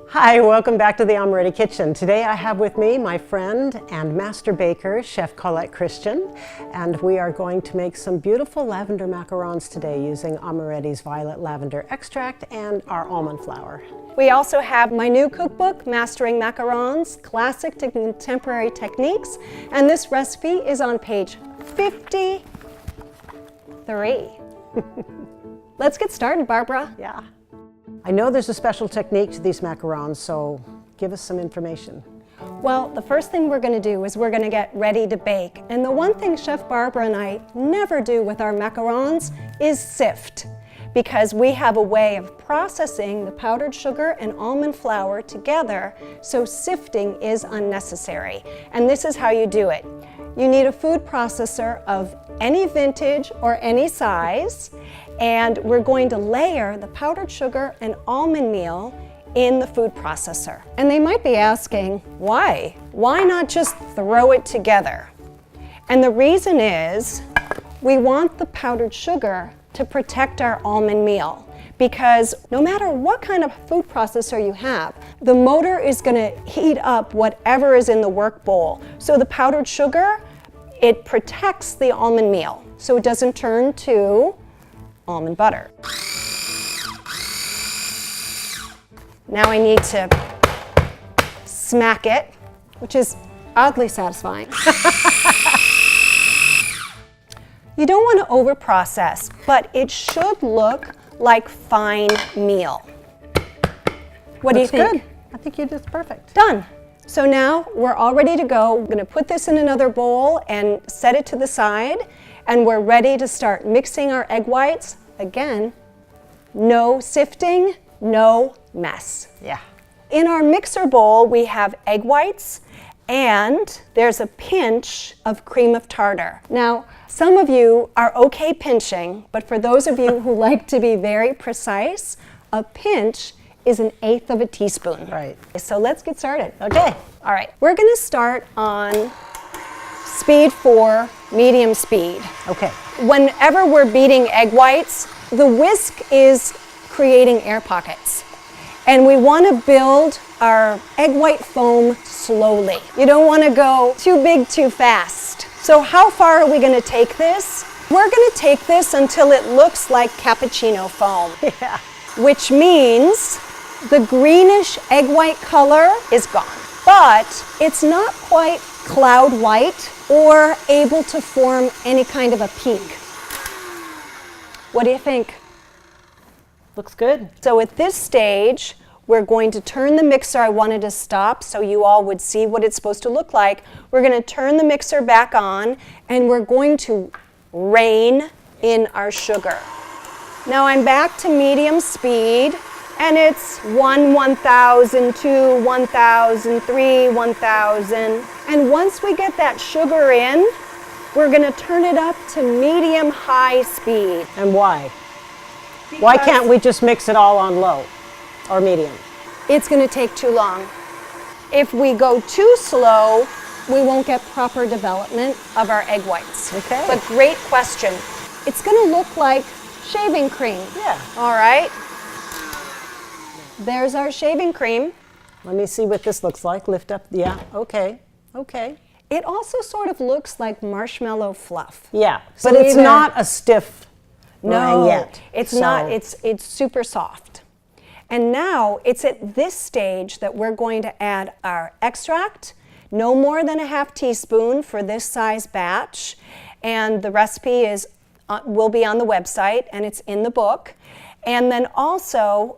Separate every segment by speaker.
Speaker 1: Hi, welcome back to the Amoretti Kitchen. Today I have with me my friend and master baker, Chef Colette Christian, and we are going to make some beautiful lavender macarons today using Amoretti's violet lavender extract and our almond flour.
Speaker 2: We also have my new cookbook, Mastering Macarons, Classic to Contemporary Techniques, and this recipe is on page 53. Let's get started, Barbara.
Speaker 1: Yeah. I know there's a special technique to these macarons, so give us some information.
Speaker 2: Well, the first thing we're going to do is we're going to get ready to bake. And the one thing Chef Barbara and I never do with our macarons is sift, because we have a way of processing the powdered sugar and almond flour together, so sifting is unnecessary. And this is how you do it. You need a food processor of any vintage or any size, and we're going to layer the powdered sugar and almond meal in the food processor. And they might be asking, why? Why not just throw it together? And the reason is, we want the powdered sugar to protect our almond meal, because no matter what kind of food processor you have, the motor is going to heat up whatever is in the work bowl. So the powdered sugar, it protects the almond meal, so it doesn't turn to almond butter. Now I need to smack it, which is oddly satisfying. You don't want to over-process, but it should look like fine meal. What do you think?
Speaker 1: Good. I think you did perfect.
Speaker 2: Done. So now we're all ready to go. We're going to put this in another bowl and set it to the side, and we're ready to start mixing our egg whites. Again, no sifting, no mess.
Speaker 1: Yeah.
Speaker 2: In our mixer bowl, we have egg whites, and there's a pinch of cream of tartar. Now, some of you are okay pinching, but for those of you who like to be very precise, a pinch is 1/8 of a teaspoon.
Speaker 1: Right.
Speaker 2: So let's get started.
Speaker 1: Okay.
Speaker 2: All right, we're gonna start on speed 4, medium speed.
Speaker 1: Okay.
Speaker 2: Whenever we're beating egg whites, the whisk is creating air pockets. And we want to build our egg white foam slowly. You don't want to go too big too fast. So how far are we going to take this? We're going to take this until it looks like cappuccino foam.
Speaker 1: Yeah.
Speaker 2: Which means the greenish egg white color is gone. But it's not quite cloud white or able to form any kind of a peak. What do you think?
Speaker 1: Looks good.
Speaker 2: So at this stage, we're going to turn the mixer. I wanted to stop so you all would see what it's supposed to look like. We're going to turn the mixer back on, and we're going to rein in our sugar. Now I'm back to medium speed, and it's 1, 1,000, 2, 1,000, 3, 1,000. And once we get that sugar in, we're going to turn it up to medium-high speed.
Speaker 1: And why? Why can't we just mix it all on low or medium?
Speaker 2: It's going to take too long. If we go too slow, we won't get proper development of our egg whites.
Speaker 1: Okay.
Speaker 2: But great question. It's going to look like shaving cream.
Speaker 1: Yeah.
Speaker 2: All right. There's our shaving cream.
Speaker 1: Let me see what this looks like. Lift up. Yeah. Okay. Okay.
Speaker 2: It also sort of looks like marshmallow fluff.
Speaker 1: Yeah.
Speaker 2: So
Speaker 1: But it's
Speaker 2: either-
Speaker 1: not a stiff meringue
Speaker 2: No,
Speaker 1: yet.
Speaker 2: it's
Speaker 1: So-
Speaker 2: not. It's super soft. And now it's at this stage that we're going to add our extract, no more than 1/2 teaspoon for this size batch. And the recipe will be on the website, and it's in the book. And then also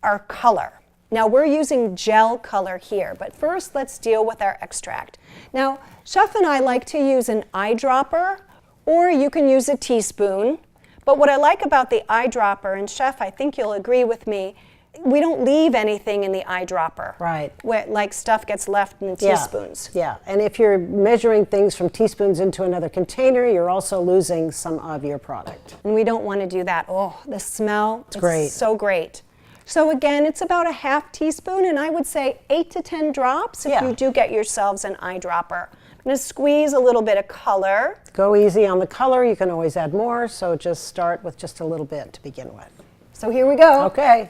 Speaker 2: our color. Now we're using gel color here, but first let's deal with our extract. Now, Chef and I like to use an eyedropper, or you can use a teaspoon. But what I like about the eyedropper, and Chef, I think you'll agree with me, we don't leave anything in the eyedropper.
Speaker 1: Right.
Speaker 2: Like stuff gets left in
Speaker 1: Yeah.
Speaker 2: teaspoons.
Speaker 1: Yeah. And if you're measuring things from teaspoons into another container, you're also losing some of your product.
Speaker 2: And we don't want to do that. Oh, the smell. It's
Speaker 1: great.
Speaker 2: So great. So again, it's about 1/2 teaspoon, and I would say 8 to 10 drops if
Speaker 1: Yeah.
Speaker 2: you do get yourselves an eyedropper. I'm going to squeeze a little bit of color.
Speaker 1: Go easy on the color. You can always add more, so just start with just a little bit to begin with.
Speaker 2: So here we go.
Speaker 1: Okay.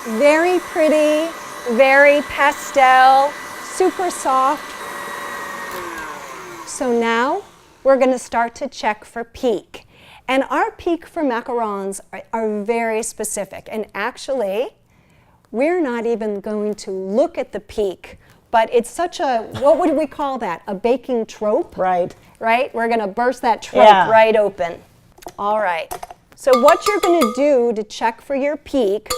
Speaker 2: Very pretty Very pastel, super soft. So now we're going to start to check for peak. And our peak for macarons are very specific. And actually, we're not even going to look at the peak, but it's such a, what would we call that? A baking trope?
Speaker 1: Right.
Speaker 2: Right? We're going to burst that trope right open. All right. So what you're going to do to check for your peak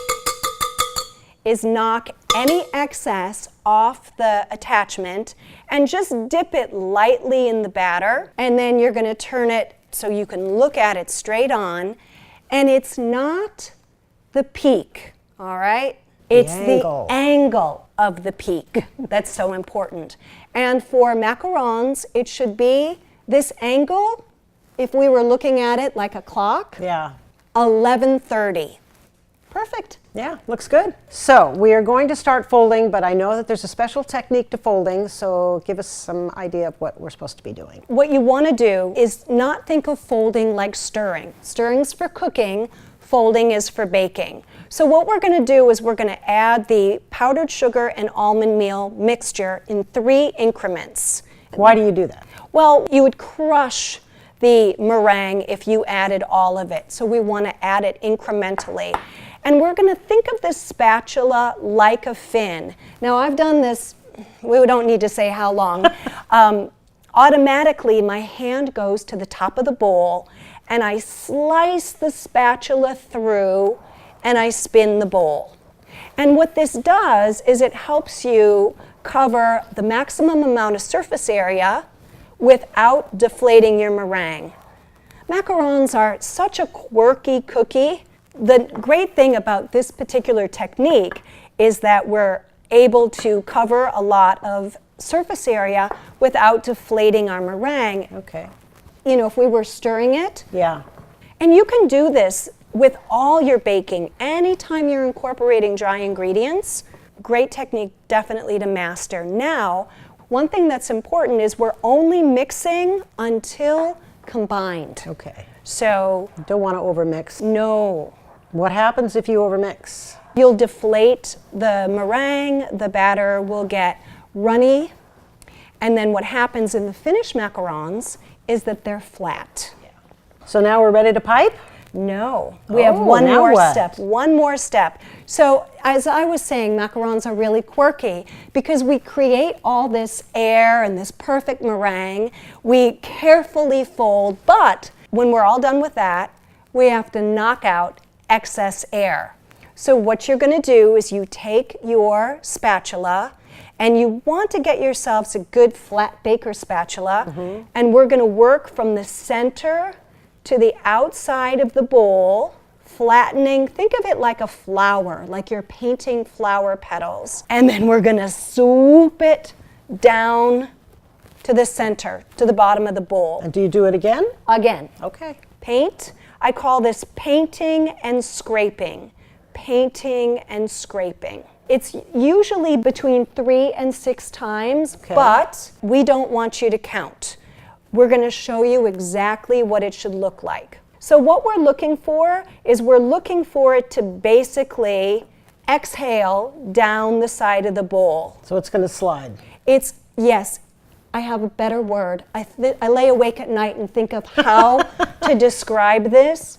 Speaker 2: is knock any excess off the attachment and just dip it lightly in the batter. And then you're going to turn it so you can look at it straight on. And it's not the peak, all right? It's the angle of the peak that's so important. And for macarons, it should be this angle, if we were looking at it like a clock, 11:30. Perfect.
Speaker 1: Yeah, looks good. So we are going to start folding, but I know that there's a special technique to folding, so give us some idea of what we're supposed to be doing.
Speaker 2: What you want to do is not think of folding like stirring. Stirring's for cooking, folding is for baking. So what we're going to do is we're going to add the powdered sugar and almond meal mixture in 3 increments.
Speaker 1: Why do you do that?
Speaker 2: Well, you would crush the meringue if you added all of it. So we want to add it incrementally. And we're going to think of this spatula like a fin. Now I've done this, we don't need to say how long. Automatically my hand goes to the top of the bowl and I slice the spatula through and I spin the bowl. And what this does is it helps you cover the maximum amount of surface area without deflating your meringue. Macarons are such a quirky cookie. The great thing about this particular technique is that we're able to cover a lot of surface area without deflating our meringue.
Speaker 1: Okay.
Speaker 2: You know, if we were stirring it.
Speaker 1: Yeah.
Speaker 2: And you can do this with all your baking. Anytime you're incorporating dry ingredients, great technique definitely to master. Now, one thing that's important is we're only mixing until combined.
Speaker 1: Okay.
Speaker 2: So.
Speaker 1: Don't want to overmix.
Speaker 2: No.
Speaker 1: What happens if you overmix?
Speaker 2: You'll deflate the meringue, the batter will get runny, and then what happens in the finished macarons is that they're flat.
Speaker 1: Yeah. So now we're ready to pipe?
Speaker 2: No, we have one more step. One more step. So as I was saying, macarons are really quirky because we create all this air and this perfect meringue. We carefully fold, but when we're all done with that, we have to knock out excess air. So what you're going to do is you take your spatula and you want to get yourselves a good flat baker spatula, and we're going to work from the center to the outside of the bowl, flattening. Think of it like a flower, like you're painting flower petals. And then we're going to swoop it down to the center, to the bottom of the bowl.
Speaker 1: And do you do it again?
Speaker 2: Again.
Speaker 1: Okay.
Speaker 2: Paint. I call this painting and scraping. Painting and scraping. It's usually between 3 and 6 times, but we don't want you to count. We're going to show you exactly what it should look like. So what we're looking for is we're looking for it to basically exhale down the side of the bowl.
Speaker 1: So it's going to slide.
Speaker 2: It's, yes, I have a better word. I lay awake at night and think of how to describe this.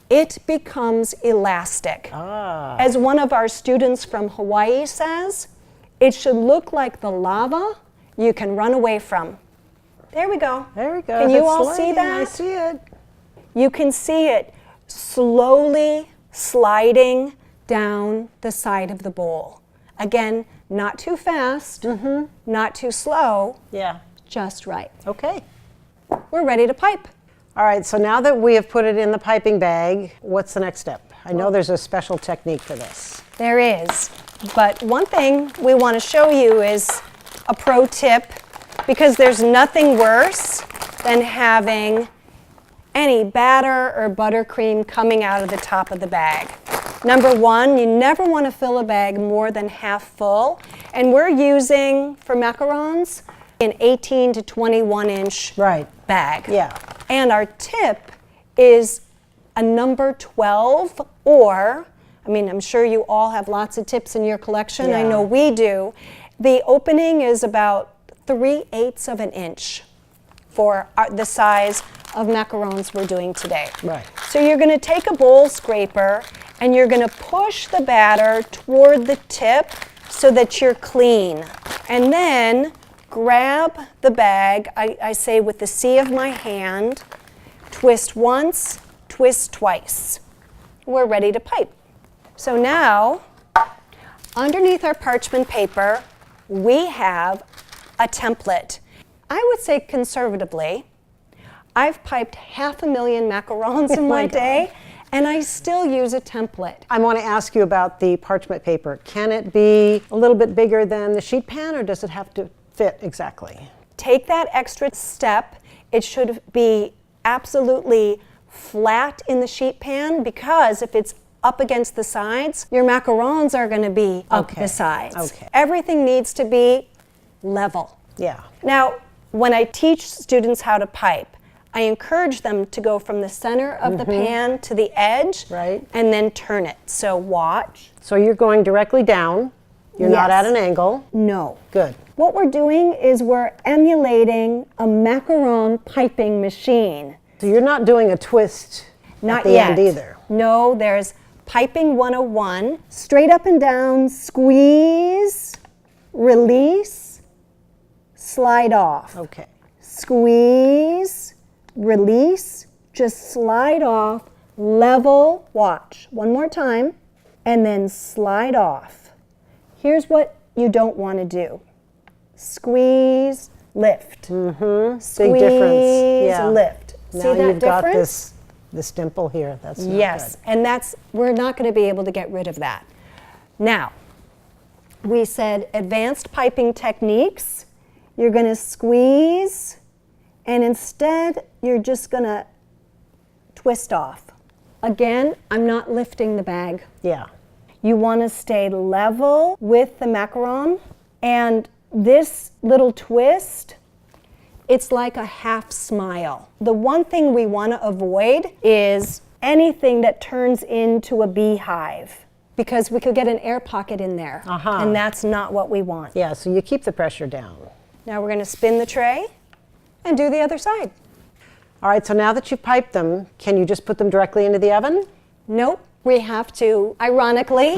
Speaker 2: It becomes elastic. As one of our students from Hawaii says, it should look like the lava you can run away from. There we go.
Speaker 1: There we go.
Speaker 2: Can you all see that?
Speaker 1: I see it.
Speaker 2: You can see it slowly sliding down the side of the bowl. Again, not too fast, not too slow.
Speaker 1: Yeah.
Speaker 2: Just right.
Speaker 1: Okay.
Speaker 2: We're ready to pipe.
Speaker 1: All right, so now that we have put it in the piping bag, what's the next step? I know there's a special technique for this.
Speaker 2: There is, but one thing we want to show you is a pro tip, because there's nothing worse than having any batter or buttercream coming out of the top of the bag. Number one, you never want to fill a bag more than half full, and we're using, for macarons, an 18 to 21 inch bag.
Speaker 1: Yeah.
Speaker 2: And our tip is a number 12 or I mean, I'm sure you all have lots of tips in your collection. I
Speaker 1: Yeah.
Speaker 2: know we do. The opening is about 3/8 of an inch for the size of macarons we're doing today.
Speaker 1: Right.
Speaker 2: So you're going to take a bowl scraper and you're going to push the batter toward the tip so that you're clean. And then grab the bag, I say with the C of my hand, twist once, twist twice. We're ready to pipe. So now, underneath our parchment paper, we have a template. I would say conservatively, I've piped 500,000 macarons in my day, and I still use a template.
Speaker 1: I want to ask you about the parchment paper. Can it be a little bit bigger than the sheet pan, or does it have to fit exactly?
Speaker 2: Take that extra step. It should be absolutely flat in the sheet pan, because if it's up against the sides, your macarons are going to be up the sides.
Speaker 1: Okay.
Speaker 2: Everything needs to be level.
Speaker 1: Yeah.
Speaker 2: Now, when I teach students how to pipe, I encourage them to go from the center of the pan to the edge,
Speaker 1: Right.
Speaker 2: and then turn it. So watch.
Speaker 1: So you're going directly down. You're not
Speaker 2: Yes.
Speaker 1: at an angle.
Speaker 2: No.
Speaker 1: Good.
Speaker 2: What we're doing is we're emulating a macaron piping machine.
Speaker 1: So you're not doing a twist
Speaker 2: Not
Speaker 1: at the
Speaker 2: yet.
Speaker 1: end either.
Speaker 2: No, there's piping 101. Straight up and down, squeeze, release, slide off.
Speaker 1: Okay.
Speaker 2: Squeeze, release, just slide off, level, watch. One more time, and then slide off. Here's what you don't want to do. Squeeze, lift. Squeeze,
Speaker 1: Big difference. Yeah.
Speaker 2: lift.
Speaker 1: Now
Speaker 2: See that
Speaker 1: you've got
Speaker 2: difference?
Speaker 1: this dimple here. That's not
Speaker 2: Yes,
Speaker 1: good.
Speaker 2: and we're not going to be able to get rid of that. Now, we said advanced piping techniques. You're going to squeeze, and instead you're just going to twist off. Again, I'm not lifting the bag.
Speaker 1: Yeah.
Speaker 2: You want to stay level with the macaron, and this little twist, it's like a half smile. The one thing we want to avoid is anything that turns into a beehive, because we could get an air pocket in there, and that's not what we want.
Speaker 1: Yeah, so you keep the pressure down.
Speaker 2: Now we're going to spin the tray and do the other side.
Speaker 1: All right, so now that you've piped them, can you just put them directly into the oven?
Speaker 2: Nope. We have to, ironically,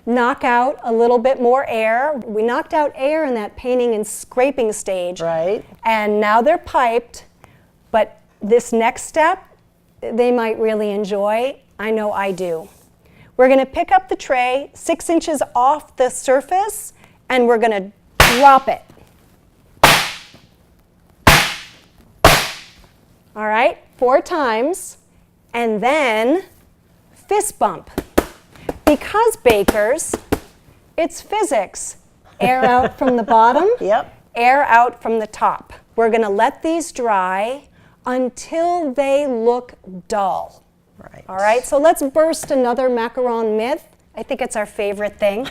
Speaker 2: knock out a little bit more air. We knocked out air in that painting and scraping stage.
Speaker 1: Right.
Speaker 2: And now they're piped, but this next step, they might really enjoy. I know I do. We're going to pick up the tray 6 inches off the surface, and we're going to drop it. All right, 4 times, and then fist bump. Because bakers, it's physics. Air out from the bottom,
Speaker 1: Yep.
Speaker 2: air out from the top. We're going to let these dry until they look dull.
Speaker 1: Right.
Speaker 2: All right, so let's burst another macaron myth. I think it's our favorite thing.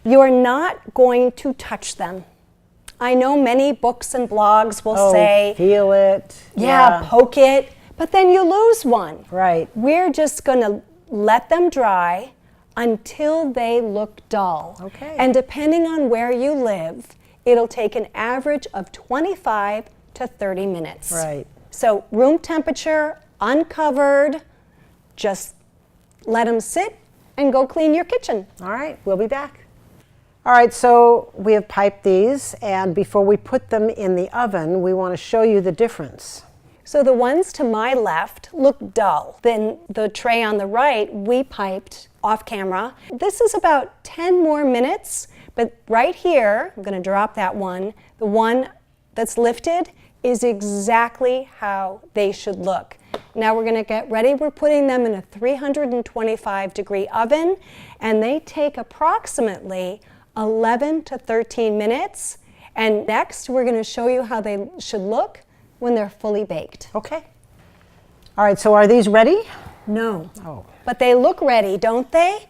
Speaker 2: You're not going to touch them. I know many books and blogs will say,
Speaker 1: feel it.
Speaker 2: yeah, poke it, but then you lose one.
Speaker 1: Right.
Speaker 2: We're just going to let them dry until they look dull.
Speaker 1: Okay.
Speaker 2: And depending on where you live, it'll take an average of 25 to 30 minutes.
Speaker 1: Right.
Speaker 2: So room temperature, uncovered, just let them sit and go clean your kitchen.
Speaker 1: All right, we'll be back. All right, so we have piped these, and before we put them in the oven, we want to show you the difference.
Speaker 2: So the ones to my left look dull. Then the tray on the right, we piped off camera. This is about 10 more minutes, but right here, I'm going to drop that one. The one that's lifted is exactly how they should look. Now we're going to get ready. We're putting them in a 325-degree oven, and they take approximately 11 to 13 minutes. And next, we're going to show you how they should look when they're fully baked.
Speaker 1: Okay. All right, so are these ready?
Speaker 2: No.
Speaker 1: Oh.
Speaker 2: But they look ready, don't they?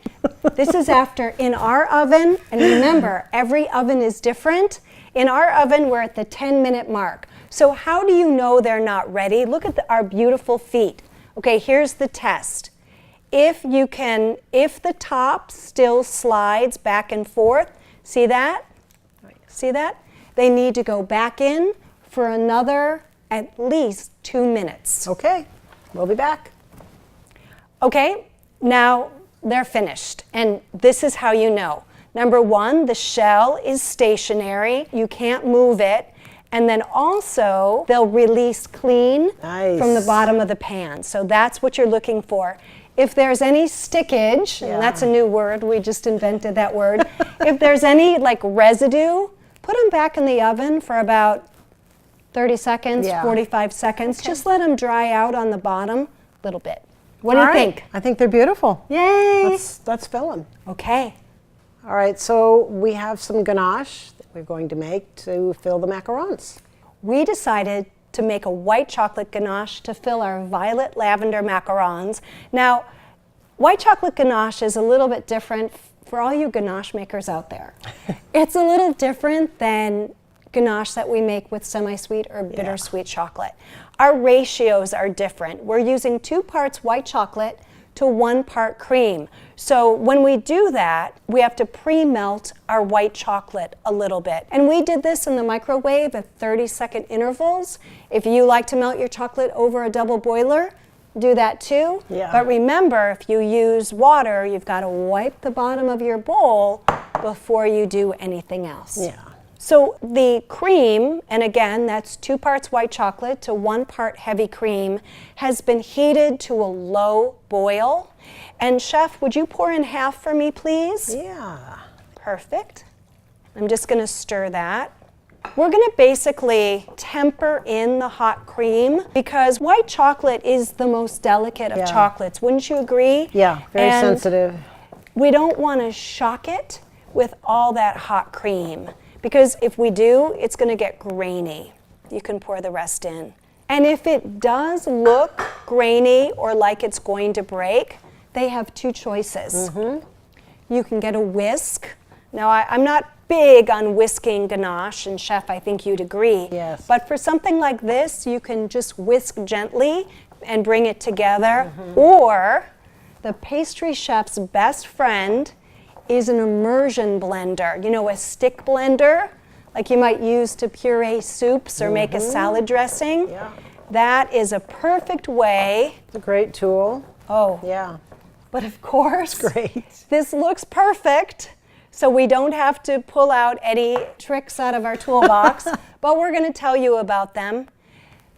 Speaker 2: This is after in our oven, and remember, every oven is different. In our oven, we're at the 10-minute mark. So how do you know they're not ready? Look at our beautiful feet. Okay, here's the test. if the top still slides back and forth, see that? See that? They need to go back in for another at least 2 minutes.
Speaker 1: Okay, we'll be back.
Speaker 2: Okay, now they're finished, and this is how you know. Number one, the shell is stationary. You can't move it. And then also, they'll release clean from the bottom of the pan. So that's what you're looking for. If there's any stickage, and that's a new word, we just invented that word. If there's any like residue, put them back in the oven for about 30 seconds, 45 seconds. Just let them dry out on the bottom a little bit. What do you think?
Speaker 1: I think they're beautiful.
Speaker 2: Yay!
Speaker 1: Let's fill them.
Speaker 2: Okay.
Speaker 1: All right, so we have some ganache that we're going to make to fill the macarons.
Speaker 2: We decided to make a white chocolate ganache to fill our violet lavender macarons. Now, white chocolate ganache is a little bit different for all you ganache makers out there. It's a little different than ganache that we make with semi-sweet or bittersweet chocolate. Our ratios are different. We're using 2 parts white chocolate to 1 part cream. So when we do that, we have to pre-melt our white chocolate a little bit. And we did this in the microwave at 30-second intervals. If you like to melt your chocolate over a double boiler, do that too.
Speaker 1: Yeah.
Speaker 2: But remember, if you use water, you've got to wipe the bottom of your bowl before you do anything else.
Speaker 1: Yeah.
Speaker 2: So the cream, and again, that's 2 parts white chocolate to 1 part heavy cream, has been heated to a low boil. And Chef, would you pour in half for me, please?
Speaker 1: Yeah.
Speaker 2: Perfect. I'm just going to stir that. We're going to basically temper in the hot cream because white chocolate is the most delicate of chocolates. Wouldn't you agree?
Speaker 1: Yeah, very sensitive.
Speaker 2: We don't want to shock it with all that hot cream, because if we do, it's going to get grainy. You can pour the rest in. And if it does look grainy or like it's going to break, they have 2 choices. You can get a whisk. Now, I'm not big on whisking ganache, and Chef, I think you'd agree.
Speaker 1: Yes.
Speaker 2: But for something like this, you can just whisk gently and bring it together. Or the pastry chef's best friend is an immersion blender. You know, a stick blender, like you might use to puree soups or make a salad dressing.
Speaker 1: Yeah.
Speaker 2: That is a perfect way.
Speaker 1: It's a great tool.
Speaker 2: Oh.
Speaker 1: Yeah.
Speaker 2: But of course,
Speaker 1: Great.
Speaker 2: this looks perfect, so we don't have to pull out any tricks out of our toolbox, but we're going to tell you about them.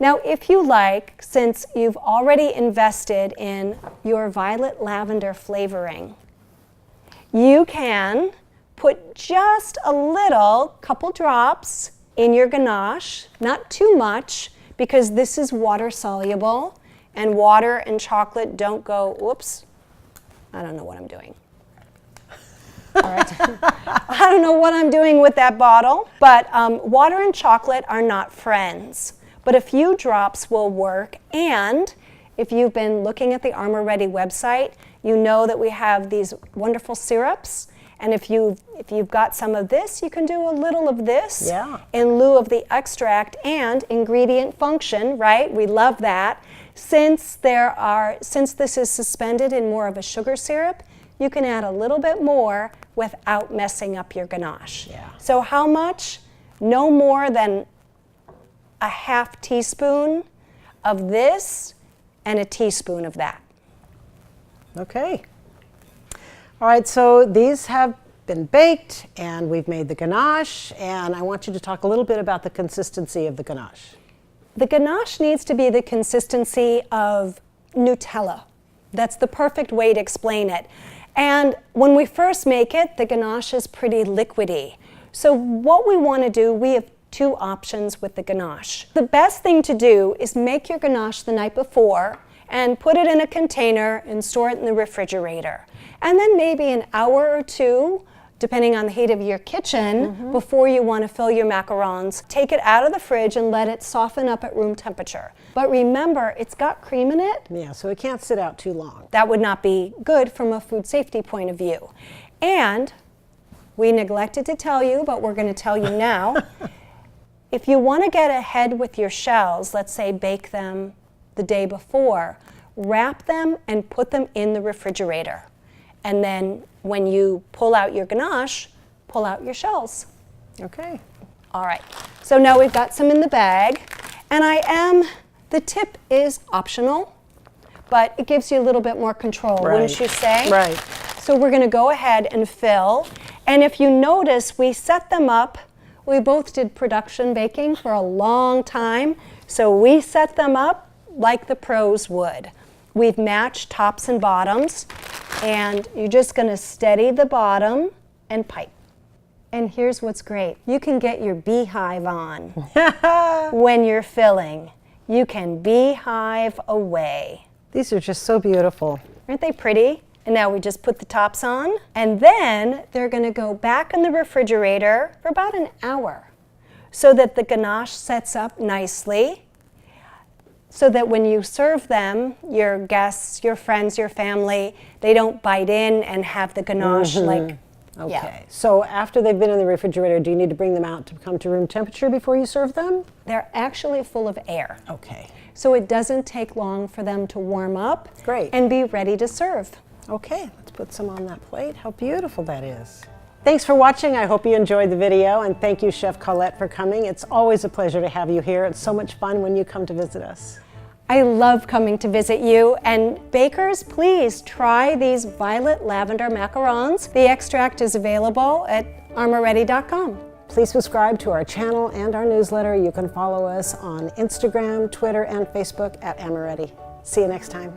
Speaker 2: Now, if you like, since you've already invested in your violet lavender flavoring, you can put just a little, couple drops in your ganache, not too much, because this is water soluble, and water and chocolate don't go, whoops, I don't know what I'm doing. All right. I don't know what I'm doing with that bottle, but water and chocolate are not friends. But a few drops will work, and if you've been looking at the Amoretti website, you know that we have these wonderful syrups, and if you've got some of this, you can do a little of this in lieu of the extract and ingredient function, right? We love that. Since this is suspended in more of a sugar syrup, you can add a little bit more without messing up your ganache.
Speaker 1: Yeah.
Speaker 2: So how much? No more than a half teaspoon of this and a teaspoon of that.
Speaker 1: Okay. All right, so these have been baked and we've made the ganache, and I want you to talk a little bit about the consistency of the ganache.
Speaker 2: The ganache needs to be the consistency of Nutella. That's the perfect way to explain it. And when we first make it, the ganache is pretty liquidy. So what we want to do, we have 2 options with the ganache. The best thing to do is make your ganache the night before and put it in a container and store it in the refrigerator. And then maybe an hour or 2, depending on the heat of your kitchen, before you want to fill your macarons, take it out of the fridge and let it soften up at room temperature. But remember, it's got cream in it.
Speaker 1: Yeah, so it can't sit out too long.
Speaker 2: That would not be good from a food safety point of view. And we neglected to tell you, but we're going to tell you now, if you want to get ahead with your shells, let's say bake them the day before, wrap them and put them in the refrigerator. And then when you pull out your ganache, pull out your shells.
Speaker 1: Okay.
Speaker 2: All right, so now we've got some in the bag, and the tip is optional, but it gives you a little bit more control, wouldn't you say?
Speaker 1: Right.
Speaker 2: So we're gonna go ahead and fill, and if you notice, we set them up. We both did production baking for a long time, so we set them up like the pros would. We've matched tops and bottoms, and you're just gonna steady the bottom and pipe. And here's what's great. You can get your beehive on when you're filling. You can beehive away.
Speaker 1: These are just so beautiful.
Speaker 2: Aren't they pretty? And now we just put the tops on, and then they're gonna go back in the refrigerator for about an hour so that the ganache sets up nicely, so that when you serve them, your guests, your friends, your family, they don't bite in and have the ganache like,
Speaker 1: Okay,
Speaker 2: yeah.
Speaker 1: so after they've been in the refrigerator, do you need to bring them out to come to room temperature before you serve them?
Speaker 2: They're actually full of air.
Speaker 1: Okay.
Speaker 2: So it doesn't take long for them to warm up
Speaker 1: Great.
Speaker 2: and be ready to serve.
Speaker 1: Okay, let's put some on that plate. How beautiful that is. Thanks for watching. I hope you enjoyed the video, and thank you, Chef Colette, for coming. It's always a pleasure to have you here. It's so much fun when you come to visit us.
Speaker 2: I love coming to visit you, and bakers, please try these violet lavender macarons. The extract is available at Amoretti.com.
Speaker 1: Please subscribe to our channel and our newsletter. You can follow us on Instagram, Twitter, and Facebook at Amoretti. See you next time.